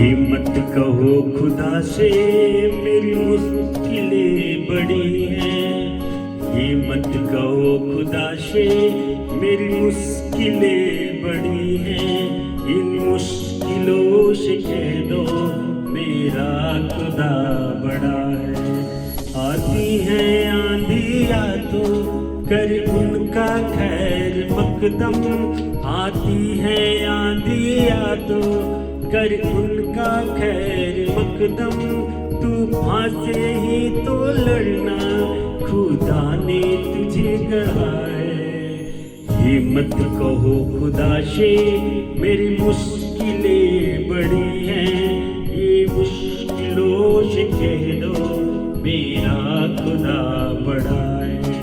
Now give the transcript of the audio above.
ये मत कहो खुदा से मेरी मुश्किलें बड़ी हैं, ये मत कहो खुदा से मेरी मुश्किलें बड़ी हैं। इन मुश्किलों से कह दो मेरा खुदा बड़ा है। आती है आंधियाँ तो कर उनका खैर मकदम, आती है आंधियाँ तो कर उनका खैर मकदम। तूफान से ही तो लड़ना खुदा ने तुझे गढ़ा है। ये मत कहो खुदा से मेरी मुश्किलें बड़ी हैं, ये मुश्किलों से कह दो मेरा खुदा बड़ा है।